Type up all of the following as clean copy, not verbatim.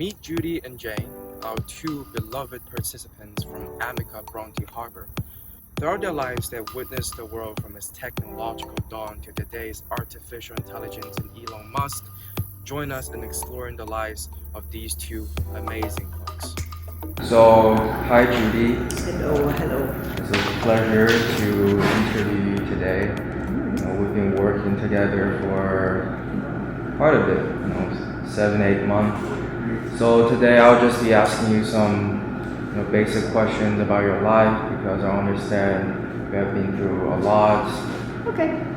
Meet Judy and Jane, our two beloved participants from Amica Bronte Harbour. Throughout their lives, they have witnessed the world from its technological dawn to today's artificial intelligence and Elon Musk. Join us in exploring the lives of these two amazing folks. So, hi Judy. Hello. It's a pleasure to interview you today. We've been working together for quite a bit, 7-8 months. So today I'll just be asking you some basic questions about your life because I understand you have been through a lot,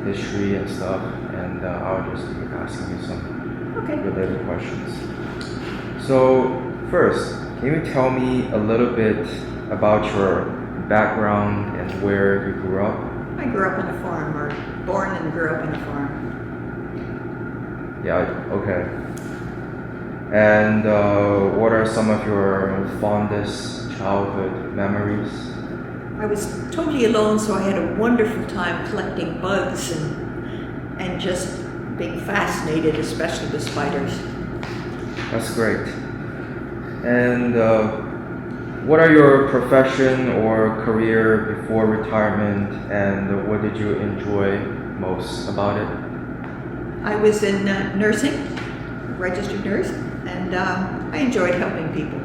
history and stuff, and I'll just be asking you some related questions. So first, can you tell me a little bit about your background and where you grew up? I grew up on a farm, or born and grew up on a farm. Yeah, okay. And what are some of your fondest childhood memories? I was totally alone, so I had a wonderful time collecting bugs and just being fascinated, especially with spiders. That's great. And what are your profession or career before retirement, and what did you enjoy most about it? I was in nursing, registered nurse, and I enjoyed helping people.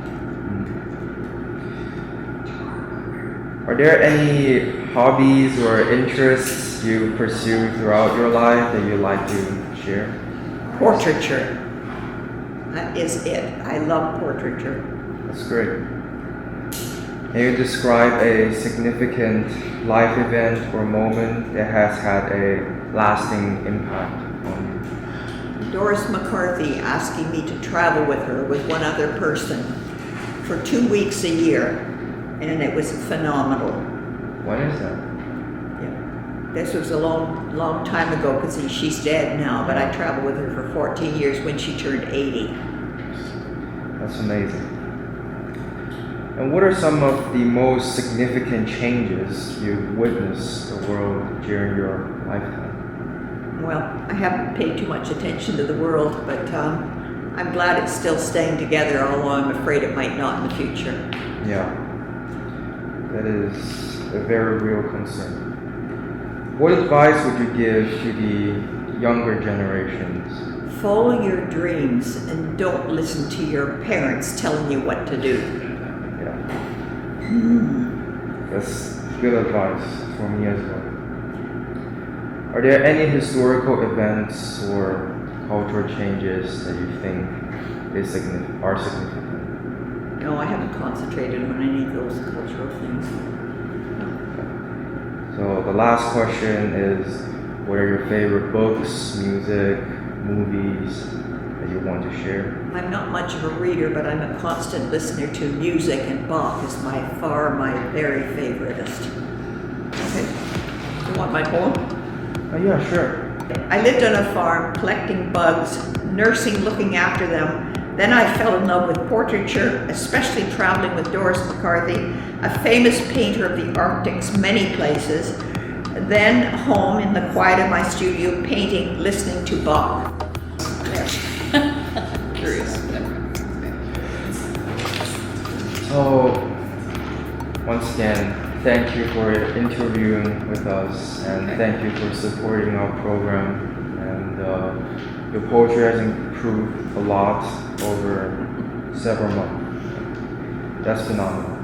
Are there any hobbies or interests you pursue throughout your life that you'd like to share? Portraiture. That is it. I love portraiture. That's great. Can you describe a significant life event or moment that has had a lasting impact on you? Doris McCarthy asking me to travel with her with one other person for 2 weeks a year, and it was phenomenal. When is that? Yeah. This was a long time ago because she's dead now, but I traveled with her for 14 years when she turned 80. That's amazing. And what are some of the most significant changes you've witnessed the world during your lifetime? Well, I haven't paid too much attention to the world, but I'm glad it's still staying together, although I'm afraid it might not in the future. Yeah, that is a very real concern. What advice would you give to the younger generations? Follow your dreams and don't listen to your parents telling you what to do. Yeah. That's good advice for me as well. Are there any historical events or cultural changes that you think are significant? No, I haven't concentrated on any of those cultural things. So the last question is, what are your favorite books, music, movies that you want to share? I'm not much of a reader, but I'm a constant listener to music, and Bach is my very favoriteest. Okay. You want my poem? Yeah, sure. I lived on a farm, collecting bugs, nursing, looking after them. Then I fell in love with portraiture, especially traveling with Doris McCarthy, a famous painter of the Arctic's many places. Then home in the quiet of my studio, painting, listening to Bach. Curious. So, once again, thank you for interviewing with us, and thank you for supporting our program. And your poetry has improved a lot over several months. That's phenomenal.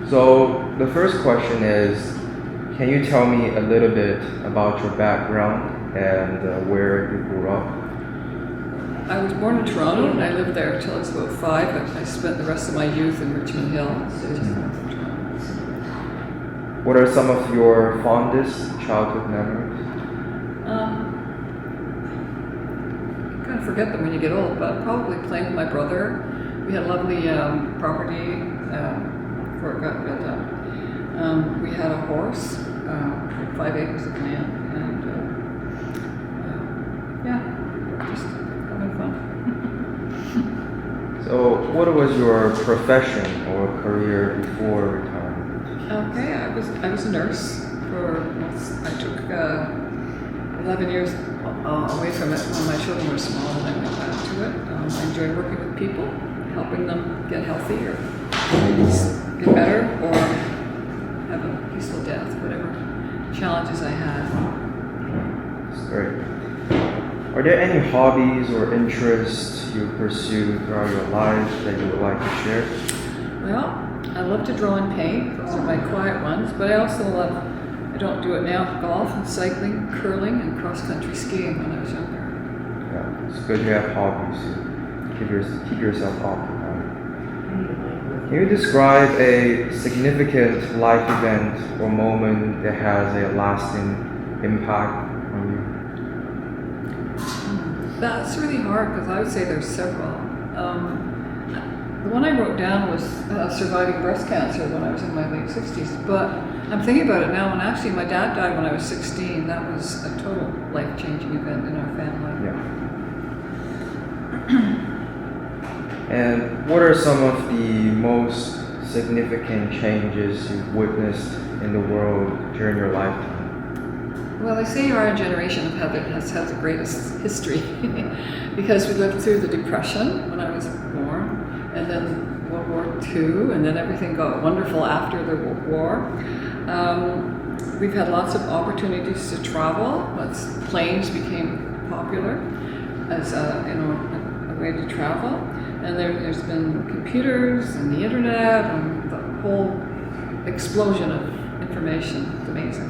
So the first question is, can you tell me a little bit about your background and where you grew up? I was born in Toronto and I lived there until I was about 5. I spent the rest of my youth in Richmond Hill. What are some of your fondest childhood memories? You kind of forget them when you get old, but probably playing with my brother. We had lovely property before it got built up. We had a horse, 5 acres of land, and just having fun. So, what was your profession or career before retirement? Okay, I was a nurse I took 11 years away from it when my children were small, and I went back to it. I enjoy working with people. helping them get healthy or get better or have a peaceful death, whatever challenges I had. That's great. Are there any hobbies or interests you pursue throughout your life that you would like to share? Well, I love to draw and paint. Those are my quiet ones. But I also love, I don't do it now, golf and cycling, curling, and cross-country skiing when I was younger. Yeah, it's good to have hobbies to keep yourself occupied. Can you describe a significant life event or moment that has a lasting impact on you? That's really hard because I would say there's several. The one I wrote down was surviving breast cancer when I was in my late 60s. But I'm thinking about it now, and actually my dad died when I was 16. That was a total life-changing event in our family. Yeah. And what are some of the most significant changes you've witnessed in the world during your lifetime? Well, they say our generation has had the greatest history because we lived through the Depression when I was born, and then World War II, and then everything got wonderful after the World War. We've had lots of opportunities to travel. Planes became popular as a way to travel, and there's been computers and the internet and the whole explosion of information. It's amazing.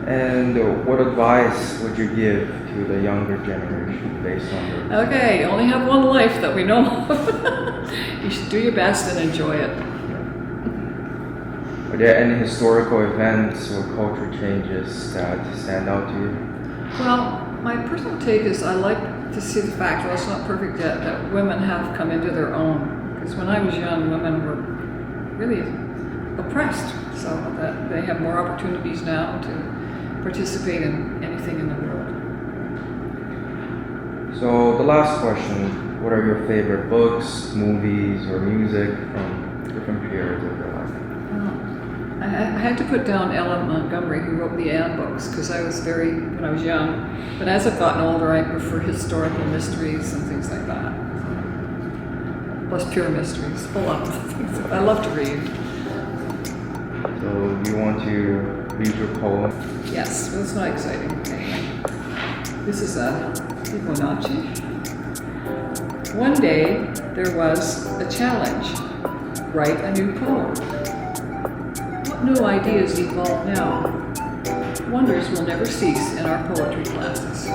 And what advice would you give to the younger generation based on your... Okay, you only have one life that we know of. You should do your best and enjoy it. Are there any historical events or cultural changes that stand out to you? Well, my personal take is I like to see the fact, well, it's not perfect yet, that women have come into their own. Because when I was young, women were really oppressed, so that they have more opportunities now to participate in anything in the world. So the last question, what are your favorite books, movies, or music from different periods of your life? I had to put down Elon Montgomery, who wrote the Anne books, because when I was young. But as I've gotten older, I prefer historical mysteries and things like that. Plus pure mysteries, full of things. I love to read. So you want to read your poem? Yes, well, it's not exciting. Anyway, this is a Fibonacci. One day, there was a challenge. Write a new poem. What new ideas evolve now? Wonders will never cease in our poetry classes.